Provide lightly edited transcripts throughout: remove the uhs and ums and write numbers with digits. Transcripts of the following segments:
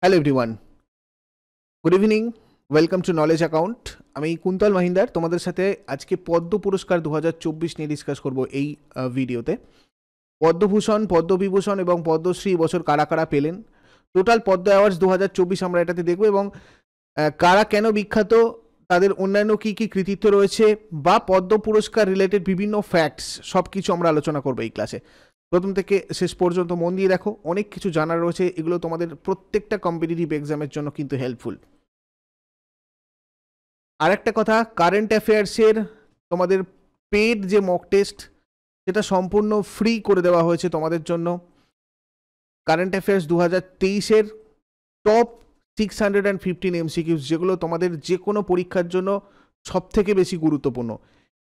Hello everyone, good evening, welcome to knowledge account. আমি কুন্তল মহিন্দার তোমাদের সাথে আজকে পদ্ম পুরস্কার 2024 নিয়ে ডিসকাস করব এই ভিডিওতে। পদ্মভূষণ, পদ্মবিভূষণ এবং পদ্মশ্রী এবছর কারা কারা পেলেন, টোটাল পদ্ম অ্যাওয়ার্ডস 2024 আমরা এটাতে দেখব এবং কারা কেন বিখ্যাত, তাদের অন্যান্য কী কী কৃতিত্ব রয়েছে বা পদ্ম পুরস্কার রিলেটেড বিভিন্ন ফ্যাক্টস সব কিছু আমরা আলোচনা করবো এই ক্লাসে। প্রথম থেকে শেষ পর্যন্ত মন দিয়ে দেখো, অনেক কিছু জানার রয়েছে, এগুলো তোমাদের প্রত্যেকটা কম্পিটিটিভ এক্সামের জন্য কিন্তু হেল্পফুল। আর একটা কথা, কারেন্ট অ্যাফেয়ার্সের তোমাদের পেড যে মক টেস্ট সেটা সম্পূর্ণ ফ্রি করে দেওয়া হয়েছে তোমাদের জন্য। কারেন্ট অ্যাফেয়ার্স 2023-এর টপ 615 MCQs, যেগুলো তোমাদের যে কোনো পরীক্ষার জন্য সব থেকে বেশি গুরুত্বপূর্ণ,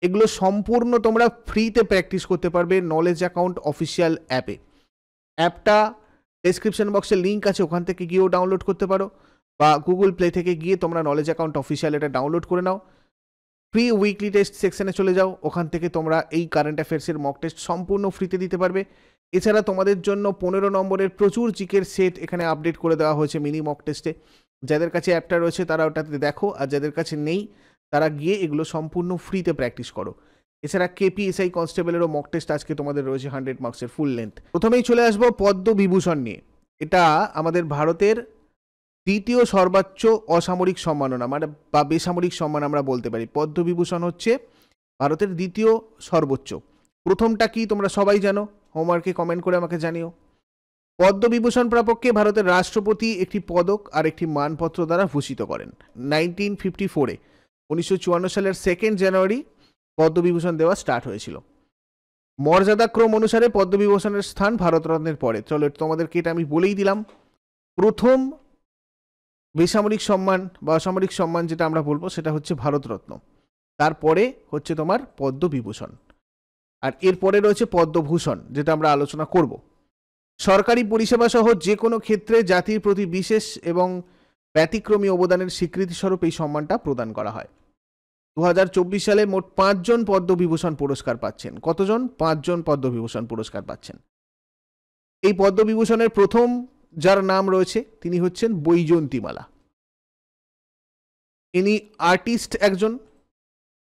এগুলো সম্পূর্ণ তোমরা ফ্রিতে প্র্যাকটিস করতে পারবে নলেজ অ্যাকাউন্ট অফিসিয়াল অ্যাপে। অ্যাপটা ডেসক্রিপশন বক্সে লিঙ্ক আছে, ওখান থেকে গিয়েও ডাউনলোড করতে পারো, বা গুগল প্লে থেকে গিয়ে তোমরা নলেজ অ্যাকাউন্ট অফিসিয়াল এটা ডাউনলোড করে নাও। ফ্রি উইকলি টেস্ট সেকশনে চলে যাও, ওখান থেকে তোমরা এই কারেন্ট অ্যাফেয়ার্সের মক টেস্ট সম্পূর্ণ ফ্রিতে দিতে পারবে। এছাড়া তোমাদের জন্য 15 নম্বরের প্রচুর জিকের সেট এখানে আপডেট করে দেওয়া হয়েছে মিনি মক টেস্টে। যাদের কাছে অ্যাপটা রয়েছে তারা ওটাতে দেখো, আর যাদের কাছে নেই তারা গিয়ে এগুলো সম্পূর্ণ ফ্রিতে প্র্যাকটিস করো। এছাড়া কেপিএসআই কনস্টেবলেরও মক টেস্ট আজকে তোমাদের রয়েছে 100 মার্কসের ফুল লেন্থ। প্রথমেই চলে আসবো পদ্মবিভূষণ নিয়ে। এটা আমাদের ভারতের দ্বিতীয় সর্বোচ্চ অসামরিক সম্মাননা, মানে বা বেসামরিক সম্মান আমরা বলতে পারি। পদ্মবিভূষণ হচ্ছে ভারতের দ্বিতীয় সর্বোচ্চ। প্রথমটা কি তোমরা সবাই জানো, হোমওয়ার্কে কমেন্ট করে আমাকে জানিও। পদ্মবিভূষণ প্রাপককে ভারতের রাষ্ট্রপতি একটি পদক আর একটি মানপত্র দ্বারা ভূষিত করেন 1954-এ। 1954 সালের 2 জানুয়ারি পদ্মবিভূষণ দেওয়া স্টার্ট হয়েছিল। মর্যাদাক্রম অনুসারে পদ্মবিভূষণের স্থান ভারতরত্নের পরে। চলো তোমাদেরকে এটা আমি বলেই দিলাম। প্রথম বেসামরিক সম্মান বা অসামরিক সম্মান যেটা আমরা বলবো সেটা হচ্ছে ভারতরত্ন, তারপরে হচ্ছে তোমার পদ্মবিভূষণ, আর এরপরে রয়েছে পদ্মভূষণ যেটা আমরা আলোচনা করব। সরকারি পরিষেবা সহ যে কোনো ক্ষেত্রে জাতির প্রতি বিশেষ এবং ব্যতিক্রমী অবদানের স্বীকৃতিস্বরূপ এই সম্মানটা প্রদান করা হয়। 2024 সালে মোট 5 জন পদ্মবিভূষণ পুরস্কার পাচ্ছেন। কতজন? 5 জন পদ্মবিভূষণ পুরস্কার পাচ্ছেন। এই পদ্মবিভূষণের প্রথম যার নাম রয়েছে তিনি হচ্ছেন বৈজয়ন্তীমালা। ইনি আর্টিস্ট, একজন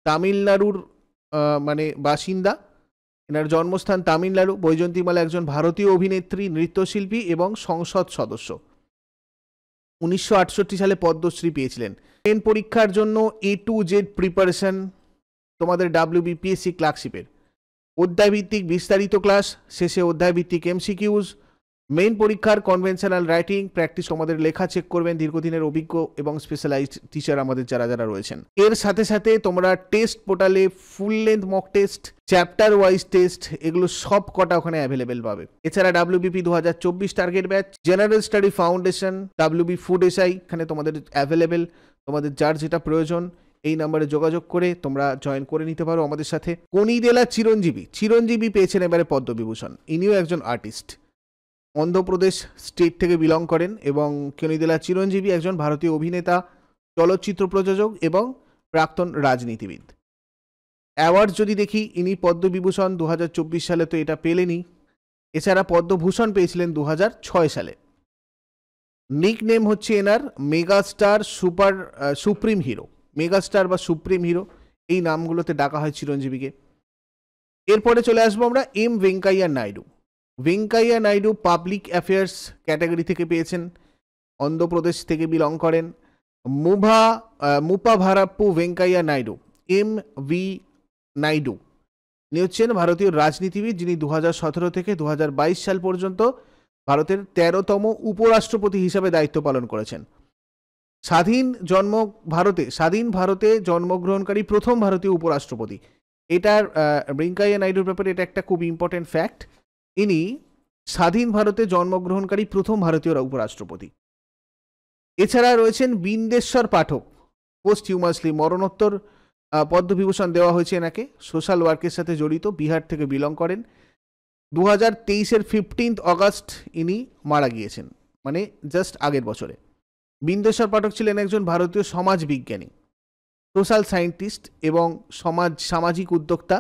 তামিলনাড়ুর মানে বাসিন্দা। এনার জন্মস্থান তামিলনাড়ু। বৈজয়ন্তীমালা একজন ভারতীয় অভিনেত্রী, নৃত্যশিল্পী এবং সংসদ সদস্য। 1968 সালে পদ্মশ্রী পেয়েছিলেন। মেন পরীক্ষার জন্য A to Z প্রিপারেশন, তোমাদের WBPSC ক্লার্কশিপের অধ্যায়ভিত্তিক বিস্তারিত ক্লাস, শেষে অধ্যায়ভিত্তিক MCQs, মেইন পরীক্ষার কনভেনশনাল রাইটিং প্র্যাকটিস, তোমাদের লেখা চেক করবেন দিনের অভিজ্ঞ এবং স্পেশালাইজড টিচার আমাদের যারা যারা রয়েছেন। এর সাথে সাথে তোমরা টেস্ট পোর্টালে full length mock test, chapter wise test, এগুলো সব কটা ওখানে অ্যাভেলেবেল পাবে। এছাড়া WBP 2024 target batch, general study foundation, WB food SI এখানে তোমাদের অ্যাভেলেবেল। তোমাদের যার যেটা প্রয়োজন এই নাম্বারে যোগাযোগ করে তোমরা জয়েন করে নিতে পারো আমাদের সাথে। কনিদেলা চিরঞ্জীবী পেয়েছেন এবারে পদ্মবিভূষণ। ইনিও একজন আর্টিস্ট, অন্ধ্রপ্রদেশ স্টেট থেকে বিলং করেন এবং কনিদেলা চিরঞ্জীবী একজন ভারতীয় অভিনেতা, চলচ্চিত্র প্রযোজক এবং প্রাক্তন রাজনীতিবিদ। অ্যাওয়ার্ড যদি দেখি, ইনি পদ্মবিভূষণ 2024 সালে তো এটা পেলেনই, এছাড়া পদ্মভূষণ পেয়েছিলেন 2006 সালে। নিক নেম হচ্ছে এনার মেগাস্টার সুপ্রিম হিরো। মেগাস্টার বা সুপ্রিম হিরো এই নামগুলোতে ডাকা হয় চিরঞ্জীবীকে। এরপরে চলে আসবো আমরা Venkaiah Naidu. Venkaiah Naidu public affairs category থেকে পেয়েছেন, অন্ধ্রপ্রদেশ থেকে বিলং করেন। মুপাভারাপ্পু ভেঙ্কাইয়া নাইডু, MV নাইডু, ইনি হচ্ছেন ভারতীয় রাজনীতিবিদ যিনি 2017 থেকে 2022 সাল পর্যন্ত ভারতের 13তম উপরাষ্ট্রপতি হিসাবে দায়িত্ব পালন করেছেন। স্বাধীন ভারতে জন্মগ্রহণকারী প্রথম ভারতীয় উপরাষ্ট্রপতি। এটার ভেঙ্কাইয়া নাইডুর ব্যাপারে এটা একটা খুব ইম্পর্টেন্ট ফ্যাক্ট, ইনি স্বাধীন ভারতে জন্মগ্রহণকারী প্রথম ভারতীয় উপরাষ্ট্রপতি। এছাড়া রয়েছেন বিন্দেশ্বর পাঠক, পোস্ট হিউমাসলি মরণোত্তর পদ্মবিভূষণ দেওয়া হয়েছে এনাকে। সোশ্যাল ওয়ার্কের সাথে জড়িত, বিহার থেকে বিলং করেন। 2023-এর 15 অগস্ট ইনি মারা গিয়েছেন, মানে জাস্ট আগের বছরে। বিন্দেশ্বর পাঠক ছিলেন একজন ভারতীয় সমাজ বিজ্ঞানী, সোশ্যাল সায়েন্টিস্ট এবং সামাজিক উদ্যোক্তা।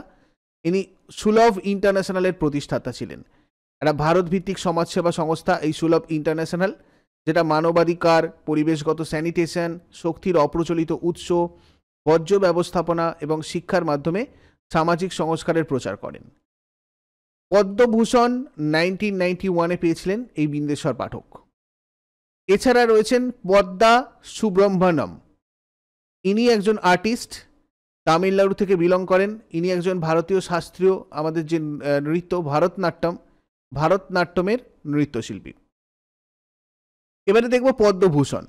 ইনি সুলভ ইন্টারন্যাশনালের প্রতিষ্ঠাতা ছিলেন। একটা ভারত ভিত্তিক সমাজসেবা সংস্থা এই সুলভ ইন্টারন্যাশনাল, যেটা মানবাধিকার, পরিবেশগত স্যানিটেশন, শক্তির অপ্রচলিত উৎস, বর্জ্য ব্যবস্থাপনা এবং শিক্ষার মাধ্যমে সামাজিক সংস্কারের প্রচার করেন। পদ্মভূষণ 1991-এ পেয়েছিলেন এই বিন্দেশ্বর পাঠক। এছাড়া রয়েছেন পদ্মা সুব্রহ্মণ্যম। ইনি একজন আর্টিস্ট, তামিলনাড়ু থেকে বিলং করেন। ইনি একজন ভারতীয় শাস্ত্রীয় আমাদের যে নৃত্য ভারতনাট্যমের নৃত্যশিল্পী। এবারে দেখব পদ্মভূষণ।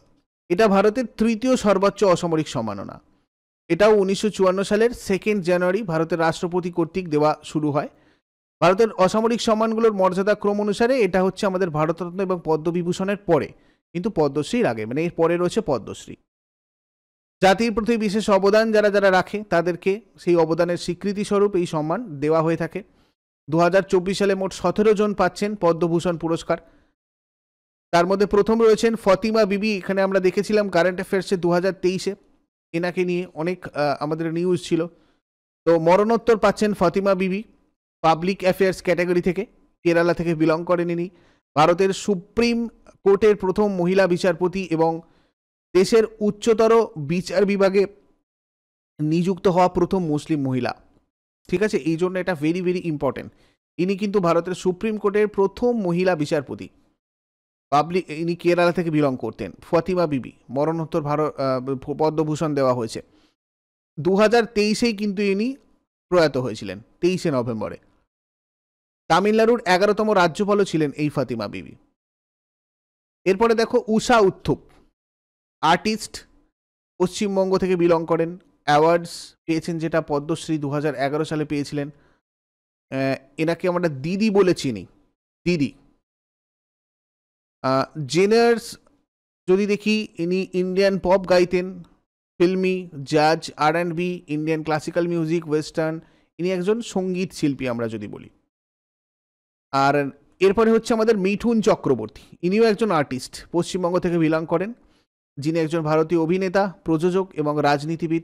এটা ভারতের তৃতীয় সর্বোচ্চ অসামরিক সম্মাননা। এটাও 1954 সালের 2 জানুয়ারি ভারতের রাষ্ট্রপতি কর্তৃক দেওয়া শুরু হয়। ভারতের অসামরিক সম্মানগুলোর মর্যাদা ক্রম অনুসারে এটা হচ্ছে আমাদের ভারতরত্ন এবং পদ্মবিভূষণের পরে, কিন্তু পদ্মশ্রীর আগে, মানে এর পরে রয়েছে পদ্মশ্রী। জাতির প্রতি বিশেষ অবদান যারা যারা রাখে তাদেরকে সেই অবদানের স্বীকৃতি স্বরূপ এই সম্মান দেওয়া হয়ে থাকে। 2024 সালে মোট 17 জন পাচ্ছেন পদ্মভূষণ পুরস্কার। তার মধ্যে প্রথম রয়েছেন ফতিমা বিবি। এখানে আমরা দেখেছিলাম কারেন্ট অ্যাফেয়ার্সে 2023-এ এনাকে নিয়ে অনেক আমাদের নিউজ ছিল। তো মরণোত্তর পাচ্ছেন ফতিমা বিবি, পাবলিক অ্যাফেয়ার্স ক্যাটাগরি থেকে, কেরালা থেকে বিলং করেন ইনি। ভারতের সুপ্রিম কোর্টের প্রথম মহিলা বিচারপতি এবং দেশের উচ্চতর বিচার বিভাগে নিযুক্ত হওয়া প্রথম মুসলিম মহিলা। ঠিক আছে, এই জন্য এটা ভেরি ভেরি ইম্পর্টেন্ট। ইনি কিন্তু ভারতের সুপ্রিম কোর্টের প্রথম মহিলা বিচারপতি। ইনি কেরালা থেকে বিলং করতেন। ফতিমা বিবি, মরণোত্তর পদ্মভূষণ দেওয়া হয়েছে। 2023-এই কিন্তু ইনি প্রয়াত হয়েছিলেন, 23 নভেম্বরে। তামিলনাড়ুর 11তম রাজ্যপালও ছিলেন এই ফতিমা বিবি। এরপরে দেখো উষা উত্থুপ, আর্টিস্ট, পশ্চিমবঙ্গ থেকে বিলং করেন। অ্যাওয়ার্ডস পেয়েছেন, যেটা পদ্মশ্রী 2011 সালে পেয়েছিলেন। এনাকে আমরা দিদি বলে চিনি, দিদি। জেনার্স যদি দেখি, ইনি ইন্ডিয়ান পপ গাইতেন, ফিল্মি, জাজ, R&B, Indian classical music, western. ইনি একজন সঙ্গীত শিল্পী আমরা যদি বলি। আর এরপরে হচ্ছে আমাদের মিঠুন চক্রবর্তী। ইনিও একজন আর্টিস্ট, পশ্চিমবঙ্গ থেকে বিলং করেন, যিনি একজন ভারতীয় অভিনেতা, প্রযোজক এবং রাজনীতিবিদ।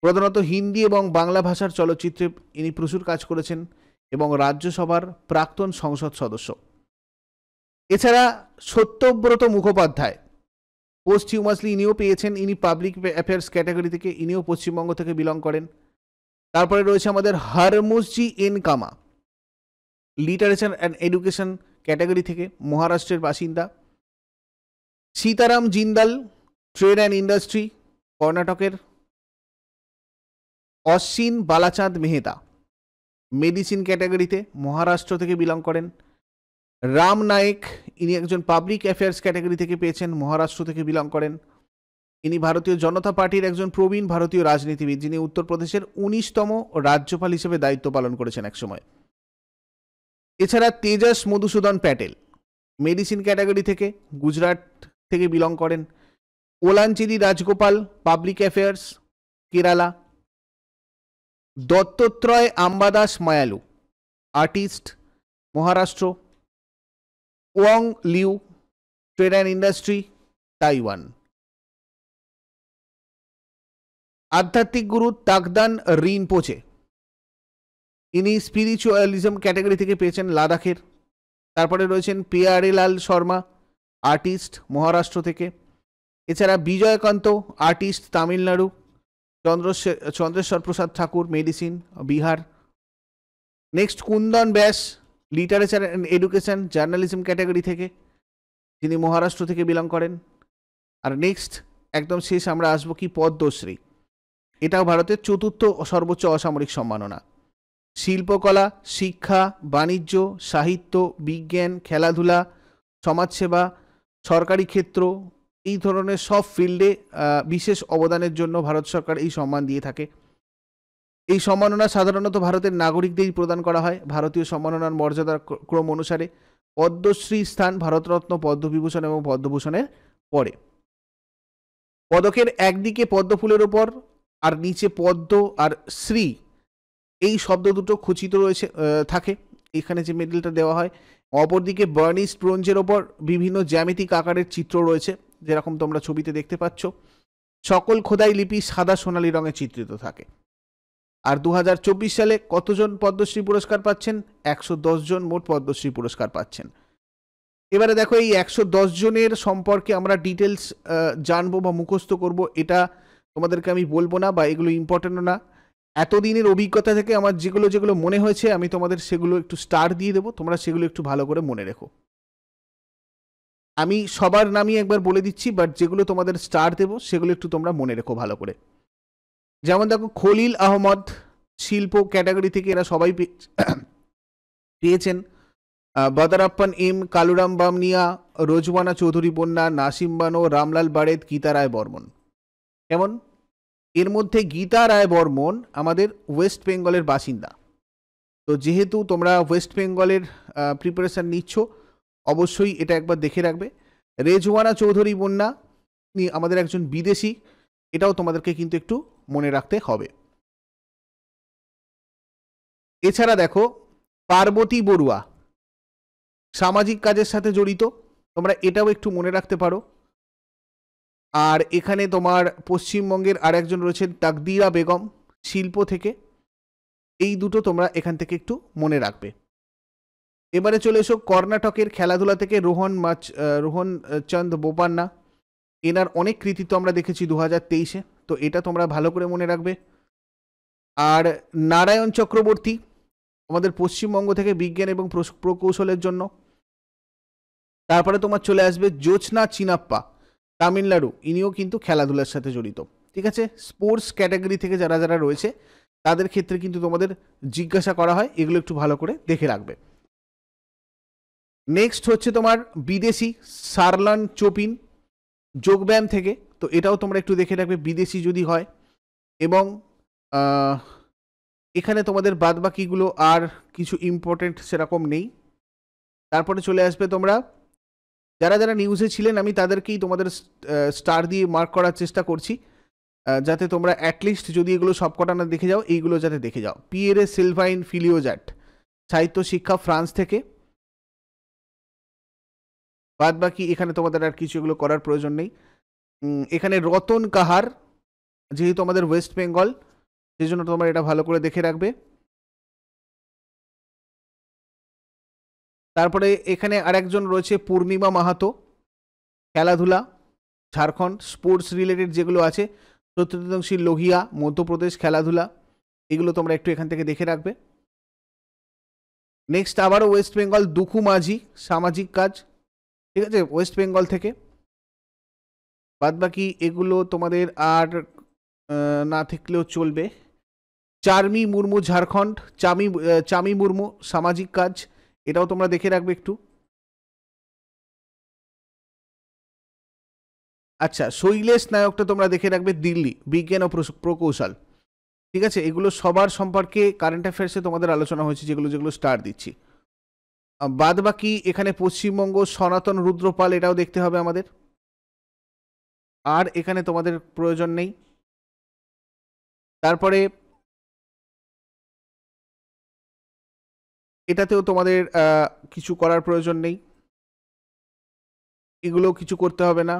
প্রধানত হিন্দি এবং বাংলা ভাষার চলচ্চিত্রে ইনি প্রচুর কাজ করেছেন এবং রাজ্যসভার প্রাক্তন সংসদ সদস্য। এছাড়া সত্যব্রত মুখোপাধ্যায়, পোস্টহিউমাসলি ইনিও পেয়েছেন। ইনি পাবলিক অ্যাফেয়ার্স ক্যাটাগরি থেকে, ইনিও পশ্চিমবঙ্গ থেকে বিলং করেন। তারপরে রয়েছে আমাদের হরমুসজি এন কামা, লিটারেচার অ্যান্ড এডুকেশন ক্যাটাগরি থেকে, মহারাষ্ট্রের বাসিন্দা। Sitaram Jindal, trade and industry, কর্ণাটকের। অশ্বিন বালাচাঁদ মেহতা, মেডিসিন ক্যাটাগরিতে, মহারাষ্ট্র থেকে বিলং করেন। রাম নায়েক, ইনি একজন পাবলিক অ্যাফেয়ার্স ক্যাটাগরি থেকে পেয়েছেন, মহারাষ্ট্র থেকে বিলং করেন। ইনি ভারতীয় জনতা পার্টির একজন প্রবীণ ভারতীয় রাজনীতিবিদ, যিনি উত্তরপ্রদেশের 19তম রাজ্যপাল হিসেবে দায়িত্ব পালন করেছেন একসময়। এছাড়া তেজস মধুসূদন প্যাটেল, মেডিসিন ক্যাটাগরি থেকে, গুজরাট থেকে বিলং করেন। Olancheri Rajagopal, public affairs, Kerala. Dattatray Ambadas Mayalu, artist, Maharashtra. Wang Liu, trade and industry, Taiwan. আধ্যাত্মিক গুরু তাকদান রিনপোচে, ইনি স্পিরিচুয়ালিজম ক্যাটাগরি থেকে পেয়েছেন, লাদাখের। তারপরে রয়েছেন পেয়ারেলাল শর্মা, আর্টিস্ট, মহারাষ্ট্র থেকে। এছাড়া বিজয়কান্ত, আর্টিস্ট, তামিলনাড়ু। চন্দ্রেশ্বর প্রসাদ ঠাকুর, মেডিসিন, বিহার। নেক্সট কুন্দন ব্যাস, literature and education journalism category থেকে, যিনি মহারাষ্ট্র থেকে বিলং করেন। আর নেক্সট একদম শেষ আমরা আসবো কি পদ্মশ্রী। এটাও ভারতের চতুর্থ সর্বোচ্চ অসামরিক সম্মাননা। শিল্পকলা, শিক্ষা, বাণিজ্য, সাহিত্য, বিজ্ঞান, খেলাধুলা, সমাজসেবা, সরকারি ক্ষেত্র, এই ধরনের সব ফিল্ডে বিশেষ অবদানের জন্য ভারত সরকার এই সম্মান দিয়ে থাকে। এই সম্মাননা সাধারণত ভারতের নাগরিকদেরই প্রদান করা হয়। ভারতীয় সম্মাননার মর্যাদার ক্রম অনুসারে পদ্মশ্রী স্থান ভারতরত্ন, পদ্মবিভূষণ এবং পদ্মভূষণের পরে। পদকের একদিকে পদ্ম ফুলের ওপর আর নিচে পদ্ম আর শ্রী এই শব্দ দুটো খচিত রয়েছে থাকে এখানে যে মেডেলটা দেওয়া হয়। অপরদিকে বার্নিশ ব্রোঞ্জের ওপর বিভিন্ন জ্যামিতিক আকারের চিত্র রয়েছে, যেরকম তোমরা ছবিতে দেখতে পাচ্ছ। সকল খোদাই লিপি সাদা সোনালী রঙে চিত্রিত থাকে। আর 2024 সালে কতজন পদ্মশ্রী পুরস্কার পাচ্ছেন? 110 জন মোট পদ্মশ্রী পুরস্কার পাচ্ছেন। এবারে দেখো এই 110 জনের সম্পর্কে আমরা ডিটেলস জানবো বা মুখস্থ করব, এটা তোমাদেরকে আমি বলবো না, বা এগুলো ইম্পর্টেন্টও না। এতদিনের অভিজ্ঞতা থেকে আমার যেগুলো যেগুলো মনে হয়েছে আমি তোমাদের সেগুলো একটু স্টার দিয়ে দেবো, তোমরা সেগুলো একটু ভালো করে মনে রেখো। আমি সবার নামই একবার বলে দিচ্ছি, বাট যেগুলো তোমাদের স্টার দেবো সেগুলো একটু তোমরা মনে রেখো ভালো করে। যেমন দেখো, খলিল আহমদ, শিল্প ক্যাটাগরি থেকে এরা সবাই পেয়েছেন। বদারাপ্পান এম, কালুরাম বামনিয়া, রোজওয়ানা চৌধুরী বন্যা, নাসিম বানো, রামলাল বারেদ, গীতা রায় বর্মন। কেমন? এর মধ্যে গীতা রায় বর্মন আমাদের ওয়েস্ট বেঙ্গলের বাসিন্দা। তো যেহেতু তোমরা ওয়েস্ট বেঙ্গলের প্রিপারেশান নিচ্ছ, অবশ্যই এটা একবার দেখে রাখবে। রেজওয়ানা চৌধুরী বন্যা আমাদের একজন বিদেশি, এটাও তোমাদেরকে কিন্তু একটু মনে রাখতে হবে। এছাড়া দেখো, পার্বতী বড়ুয়া সামাজিক কাজের সাথে জড়িত, তোমরা এটাও একটু মনে রাখতে পারো। আর এখানে তোমার পশ্চিমবঙ্গের আর একজন রয়েছেন তাকদিরা বেগম, শিল্প থেকে। এই দুটো তোমরা এখান থেকে একটু মনে রাখবে। এবারে চলে এসো কর্ণাটকের খেলাধুলা থেকে রোহন চাঁদ বোপান্না। এনার অনেক কৃতিত্ব আমরা দেখেছি 2023-এ, তো এটা তোমরা ভালো করে মনে রাখবে। আর নারায়ণ চক্রবর্তী আমাদের পশ্চিমবঙ্গ থেকে বিজ্ঞান এবং প্রকৌশলের জন্য। তারপরে তোমার চলে আসবে জোছনা চিনাপ্পা, তামিলনাড়ু, ইনিও কিন্তু খেলাধুলার সাথে জড়িত। ঠিক আছে, স্পোর্টস ক্যাটাগরি থেকে যারা যারা রয়েছে তাদের ক্ষেত্রে কিন্তু তোমাদের জিজ্ঞাসা করা হয়, এগুলো একটু ভালো করে দেখে রাখবে। নেক্সট হচ্ছে তোমার বিদেশি সারলান চোপিন, যোগব্যায়াম থেকে, তো এটাও তোমরা একটু দেখে রাখবে বিদেশি যদি হয়। এবং এখানে তোমাদের বাদবাকিগুলো আর কিছু ইম্পর্টেন্ট সেরকম নেই। তারপরে চলে আসবে তোমরা যারা যারা নিউজে ছিলেন, আমি তাদেরকেই তোমাদের স্টার দিয়ে মার্ক করার চেষ্টা করছি, যাতে তোমরা অ্যাটলিস্ট যদি এগুলো সবকটা না দেখে যাও, এইগুলো যাতে দেখে যাও। পিয়েরে সিলভাইন ফিলিওজ্যাট, সাহিত্য শিক্ষা, ফ্রান্স থেকে। বাদ বাকি এখানে তোমাদের আর কিছু এগুলো করার প্রয়োজন নেই। এখানে রতন কাহার, যেহেতু আমাদের ওয়েস্ট বেঙ্গল, সেই জন্য তোমরা এটা ভালো করে দেখে রাখবে। তারপরে এখানে আরেকজন রয়েছে পূর্ণিমা মাহাতো, খেলাধুলা, ঝাড়খণ্ড, স্পোর্টস রিলেটেড যেগুলো আছে, সত্যজিৎ লোহিয়া, মধ্যপ্রদেশ, খেলাধুলা, এগুলো তোমরা একটু এখান থেকে দেখে রাখবে। নেক্সট আবারও ওয়েস্ট বেঙ্গল, দুখু মাঝি, সামাজিক কাজ, ঠিক আছে, ওয়েস্ট বেঙ্গল থেকে। বাদবাকি এগুলো তোমাদের আর না থাকলেও চলবে। চার্মি মুর্মু, ঝাড়খণ্ড, চামি মুর্মু, সামাজিক কাজ, এটাও তোমরা দেখে রাখবে একটু। আচ্ছা, শৈলেশ নায়কটা তোমরা দেখে রাখবে, দিল্লি, বিজ্ঞান ও প্রকৌশল। ঠিক আছে, এগুলো সবার সম্পর্কে কারেন্ট অ্যাফেয়ার্সে তোমাদের আলোচনা হয়েছে, যেগুলো যেগুলো স্টার দিচ্ছি। বাদ বাকি এখানে পশ্চিমবঙ্গ, সনাতন রুদ্রপাল, এটাও দেখতে হবে আমাদের। আর এখানে তোমাদের প্রয়োজন নেই। তারপরে এটাতেও তোমাদের কিছু করার প্রয়োজন নেই, এগুলো কিছু করতে হবে না।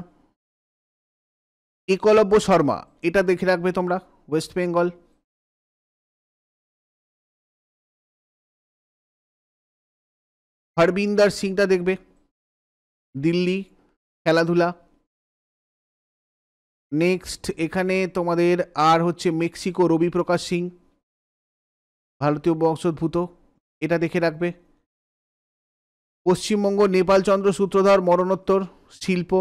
একলব্য শর্মা, এটা দেখে রাখবে তোমরা, ওয়েস্ট বেঙ্গল। হরবিন্দর সিংটা দেখবে, দিল্লি, খেলাধুলা। নেক্সট এখানে তোমাদের আর হচ্ছে মেক্সিকো, রবি প্রকাশ সিং, ভারতীয় বংশোদ্ভূত, এটা দেখে রাখবে। পশ্চিমবঙ্গ, নেপাল চন্দ্র সূত্রধর, মরণোত্তর, শিল্প।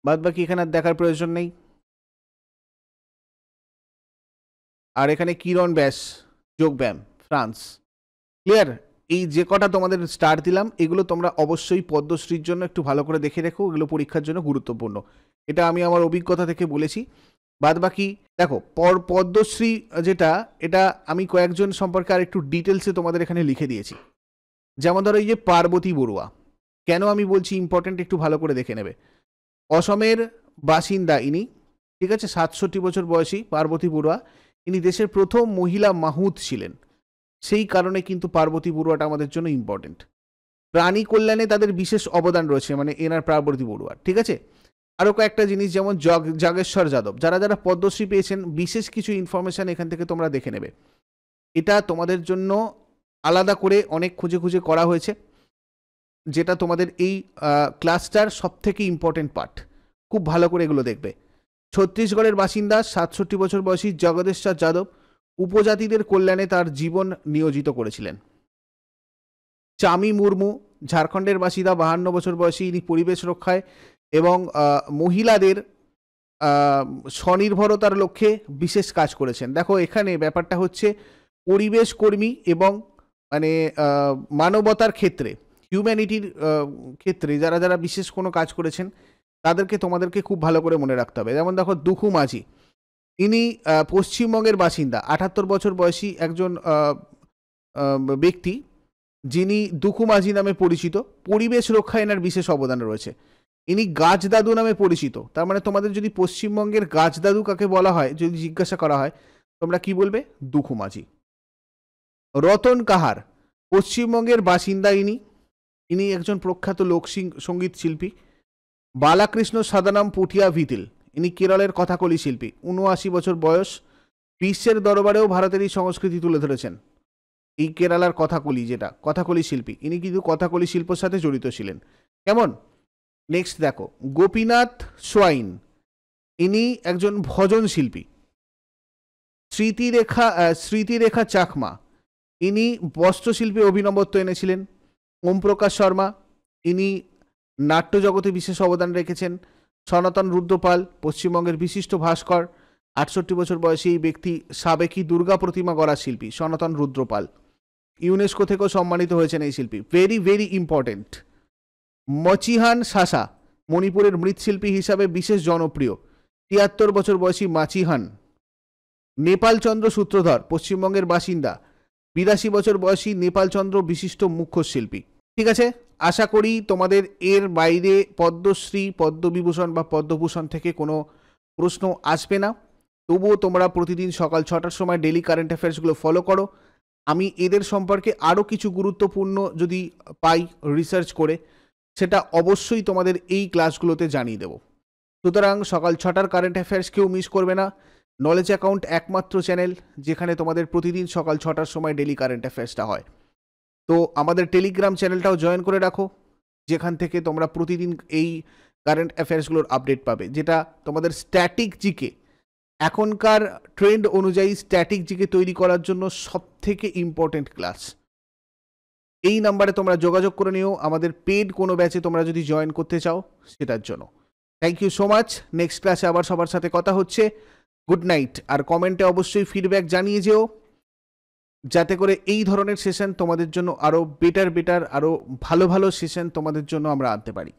বাদ বাকি এখানে আর দেখার প্রয়োজন নেই। আর এখানে কিরণ ব্যাস, যোগব্যায়াম, ফ্রান্স। ক্লিয়ার? এই যে কটা তোমাদের স্টার দিলাম, এগুলো তোমরা অবশ্যই পদ্মশ্রীর জন্য একটু ভালো করে দেখে রেখো, এগুলো পরীক্ষার জন্য গুরুত্বপূর্ণ, এটা আমি আমার অভিজ্ঞতা থেকে বলেছি। বাদ বাকি দেখো, পদ্মশ্রী যেটা, এটা আমি কয়েকজন সম্পর্কে আর একটু ডিটেলসে তোমাদের এখানে লিখে দিয়েছি। যেমন ধরো এই যে পার্বতী বড়ুয়া, কেন আমি বলছি ইম্পর্টেন্ট, একটু ভালো করে দেখে নেবে। অসমের বাসিন্দা ইনি, ঠিক আছে, 67 বছর বয়সী পার্বতী বড়ুয়া। ইনি দেশের প্রথম মহিলা মাহুত ছিলেন, সেই কারণে কিন্তু পার্বতী বড়ুয়াটা আমাদের জন্য ইম্পর্টেন্ট। প্রাণী কল্যাণে তাদের বিশেষ অবদান রয়েছে, মানে এনার পার্বতী বড়ুয়া। ঠিক আছে, আরও কয়েকটা জিনিস, যেমন জাগেশ্বর যাদব, যারা যারা পদ্মশ্রী পেয়েছেন, বিশেষ কিছু ইনফরমেশান এখান থেকে তোমরা দেখে নেবে। এটা তোমাদের জন্য আলাদা করে অনেক খুঁজে খুঁজে করা হয়েছে, যেটা তোমাদের এই ক্লাসটার সব থেকে ইম্পর্টেন্ট পার্ট। খুব ভালো করে এগুলো দেখবে। ছত্তিশগড়ের বাসিন্দা 67 বছর বয়সী জগদেশ্বর যাদব উপজাতিদের কল্যাণে তার জীবন নিয়োজিত করেছিলেন। চামি মুর্মু ঝাড়খণ্ডের বাসিন্দা 52 বছর বয়সী, ইনি পরিবেশ রক্ষায় এবং মহিলাদের স্বনির্ভরতার লক্ষ্যে বিশেষ কাজ করেছেন। দেখো এখানে ব্যাপারটা হচ্ছে পরিবেশ কর্মী এবং মানে মানবতার ক্ষেত্রে, হিউম্যানিটির ক্ষেত্রে যারা যারা বিশেষ কোনো কাজ করেছেন তাদেরকে তোমাদেরকে খুব ভালো করে মনে রাখতে হবে। যেমন দেখো দুখু মাঝি, ইনি পশ্চিমবঙ্গের বাসিন্দা, 78 বছর বয়সী একজন ব্যক্তি, যিনি দুখু মাঝি নামে পরিচিত। পরিবেশ রক্ষায় এনার বিশেষ অবদান রয়েছে। ইনি গাছ দাদু নামে পরিচিত। তার মানে তোমাদের যদি পশ্চিমবঙ্গের গাছ দাদু কাকে বলা হয় যদি জিজ্ঞাসা করা হয়, তোমরা কি বলবে? দুখু মাঝি। রতন কাহার পশ্চিমবঙ্গের বাসিন্দা, ইনি একজন প্রখ্যাত লোকসঙ্গীত শিল্পী। বালাকৃষ্ণ সাদানাম পুটিয়া ভিতিল, ইনি কেরলের কথাকলি শিল্পী, 79 বছর বয়স। বিশ্বের দরবারেও ভারতের এই সংস্কৃতি তুলে ধরেছেন। এই কেরালার কথাকলি, যেটা কথাকলি শিল্পী, ইনি কিন্তু কথাকলি শিল্পের সাথে জড়িত ছিলেন। কেমন? নেক্সট দেখো গোপীনাথ সোয়াইন, ইনি একজন ভজন শিল্পী। স্মৃতিরেখা চাকমা, ইনি বস্ত্রশিল্পে অভিনবত্ব এনেছিলেন। ওম প্রকাশ শর্মা, ইনি নাট্যজগতে বিশেষ অবদান রেখেছেন। সনাতন রুদ্রপাল পশ্চিমবঙ্গের বিশিষ্ট ভাস্কর, 68 বছর বয়সী এই ব্যক্তি সাবেকি দুর্গা প্রতিমা গড়া শিল্পী সনাতন রুদ্রপাল, ইউনেস্কো থেকেও সম্মানিত হয়েছেন এই শিল্পী। Very very important. মচিহান সাসা মণিপুরের মৃৎশিল্পী হিসাবে বিশেষ জনপ্রিয়, 73 বছর বয়সী মাচিহান। নেপাল চন্দ্র সূত্রধর পশ্চিমবঙ্গের বাসিন্দা, 82 বছর বয়সী নেপাল চন্দ্র বিশিষ্ট মুখ্য শিল্পী। ঠিক আছে, আশা করি তোমাদের এর বাইরে পদ্মশ্রী, পদ্মবিভূষণ বা পদ্মভূষণ থেকে কোনো প্রশ্ন আসবে না। তবুও তোমরা প্রতিদিন সকাল 6টার সময় ডেলি কারেন্ট অ্যাফেয়ার্সগুলো ফলো করো। আমি এদের সম্পর্কে আরও কিছু গুরুত্বপূর্ণ যদি পাই রিসার্চ করে, সেটা অবশ্যই তোমাদের এই ক্লাসগুলোতে জানিয়ে দেব। সুতরাং সকাল 6টার কারেন্ট অ্যাফেয়ার্স কেউ মিস করবে না। নলেজ অ্যাকাউন্ট একমাত্র চ্যানেল যেখানে তোমাদের প্রতিদিন সকাল 6টার সময় ডেলি কারেন্ট অ্যাফেয়ার্সটা হয়। তো আমাদের টেলিগ্রাম চ্যানেলটাও জয়েন করে রাখো, যেখান থেকে তোমরা প্রতিদিন এই কারেন্ট অ্যাফেয়ার্সগুলোর আপডেট পাবে, যেটা তোমাদের স্ট্যাটিক জিকে, এখনকার ট্রেন্ড অনুযায়ী স্ট্যাটিক জিকে তৈরি করার জন্য সবথেকে ইম্পর্টেন্ট ক্লাস। এই নাম্বারে তোমরা যোগাযোগ করে নিও আমাদের পেড কোনো ব্যাচে তোমরা যদি জয়েন করতে চাও সেটার জন্য। Thank you so much. Next ক্লাসে আবার সবার সাথে কথা হচ্ছে। Good night. আর কমেন্টে অবশ্যই ফিডব্যাক জানিয়ে যেও, যাতে করে এই ধরনের সেশন তোমাদের জন্য আরও বেটার আরও ভালো ভালো সেশন তোমাদের জন্য আমরা আনতে পারি।